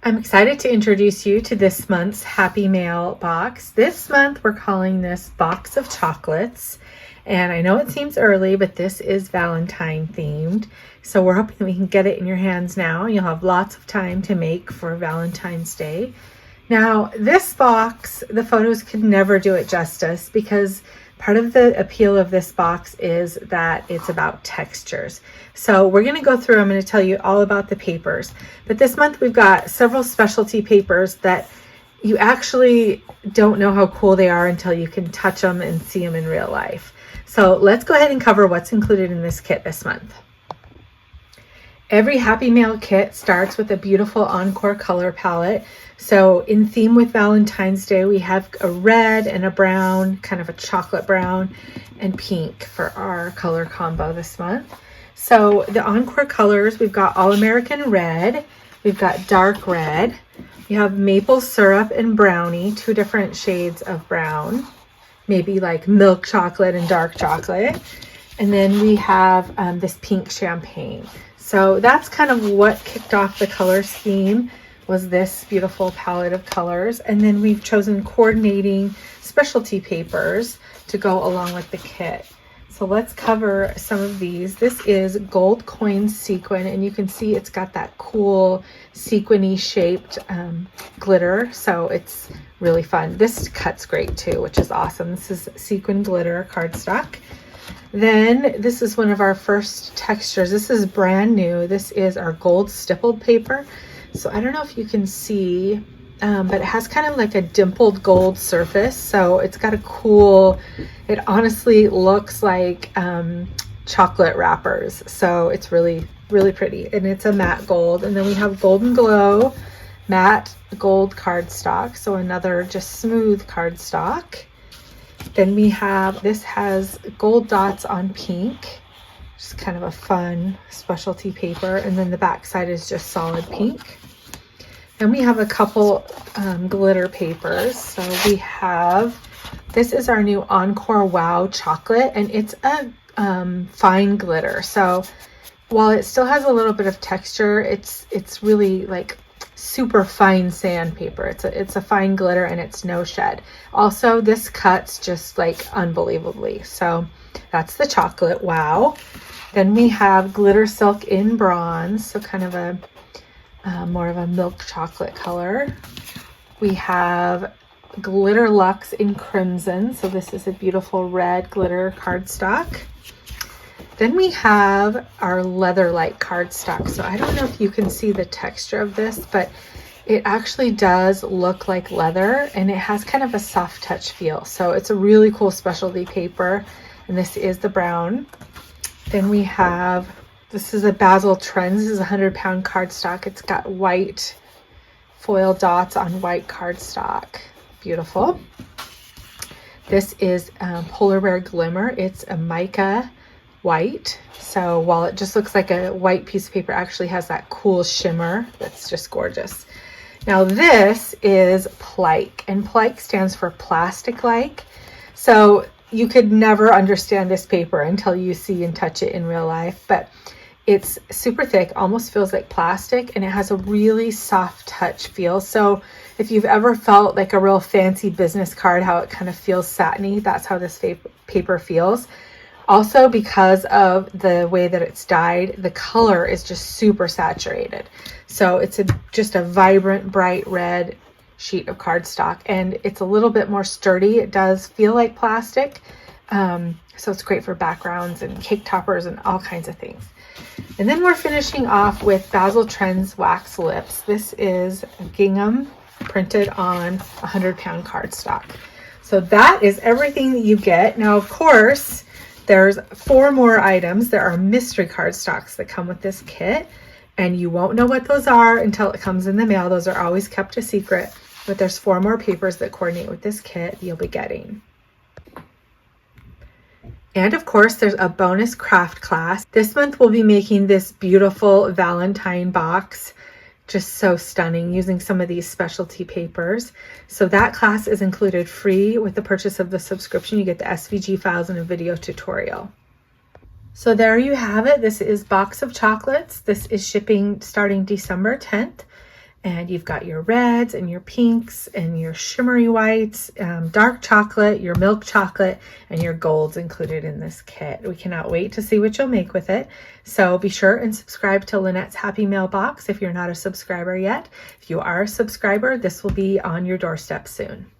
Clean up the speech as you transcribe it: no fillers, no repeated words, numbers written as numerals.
I'm excited to introduce you to this month's Happy Mail box. This month we're calling this Box of Chocolates. And I know it seems early, but this is Valentine themed. So we're hoping we can get it in your hands now. You'll have lots of time to make for Valentine's Day. Now, this box, the photos could never do it justice because part of the appeal of this box is that it's about textures. So we're going to go through, I'm going to tell you all about the papers. But this month we've got several specialty papers that you actually don't know how cool they are until you can touch them and see them in real life. So let's go ahead and cover what's included in this kit this month. Every Happy Mail kit starts with a beautiful Encore color palette. So in theme with Valentine's Day, we have a red and a brown, kind of a chocolate brown, and pink for our color combo this month. So the Encore colors, we've got All American Red, we've got Dark Red, we have Maple Syrup and Brownie, two different shades of brown, maybe like milk chocolate and dark chocolate. And then we have this pink champagne. So that's kind of what kicked off the color scheme, was this beautiful palette of colors. And then we've chosen coordinating specialty papers to go along with the kit. So let's cover some of these. This is gold coin sequin, and you can see it's got that cool sequiny shaped glitter. So it's really fun. This cuts great too, which is awesome. This is sequin glitter cardstock. Then this is one of our first textures. This is brand new. This is our gold stippled paper. So I don't know if you can see, but it has kind of like a dimpled gold surface. So it's got a cool, it honestly looks like chocolate wrappers. So it's really, really pretty. And it's a matte gold. And then we have Golden Glow matte gold cardstock. So another just smooth cardstock. Then we have, this has gold dots on pink, just kind of a fun specialty paper. And then the back side is just solid pink. Then we have a couple glitter papers. So we have, this is our new Encore Wow chocolate, and it's a fine glitter. So while it still has a little bit of texture, it's really like super fine sandpaper. It's a fine glitter and it's no shed. Also, this cuts just like unbelievably. So that's the chocolate wow. Then we have glitter silk in bronze, so kind of a more of a milk chocolate color. We have glitter luxe in crimson, so this is a beautiful red glitter cardstock. Then we have our leather-like cardstock. So I don't know if you can see the texture of this, but it actually does look like leather, and it has kind of a soft touch feel. So it's a really cool specialty paper, and this is the brown. Then we have, this is a Basil Trends. This is a 100-pound cardstock. It's got white foil dots on white cardstock. Beautiful. This is Polar Bear Glimmer. It's a mica white. So while it just looks like a white piece of paper, it actually has that cool shimmer that's just gorgeous. Now this is Plike, and Plike stands for plastic-like. So you could never understand this paper until you see and touch it in real life, but it's super thick, almost feels like plastic, and it has a really soft touch feel. So if you've ever felt like a real fancy business card, how it kind of feels satiny, that's how this paper feels. Also, because of the way that it's dyed, the color is just super saturated. So it's just a vibrant, bright red sheet of cardstock, and it's a little bit more sturdy. It does feel like plastic. So it's great for backgrounds and cake toppers and all kinds of things. And then we're finishing off with Basil Trends Wax Lips. This is gingham printed on 100-pound cardstock. So that is everything that you get. Now, of course, there's 4 more items. There are mystery cardstocks that come with this kit, and you won't know what those are until it comes in the mail. Those are always kept a secret, but there's 4 more papers that coordinate with this kit you'll be getting. And of course, there's a bonus craft class. This month we'll be making this beautiful Valentine box, just so stunning, using some of these specialty papers. So that class is included free with the purchase of the subscription. You get the SVG files and a video tutorial. So there you have it. This is Box of Chocolates. This is shipping starting December 10th. And you've got your reds and your pinks and your shimmery whites, dark chocolate, your milk chocolate, and your golds included in this kit. We cannot wait to see what you'll make with it. So be sure and subscribe to Lynette's Happy Mailbox if you're not a subscriber yet. If you are a subscriber, this will be on your doorstep soon.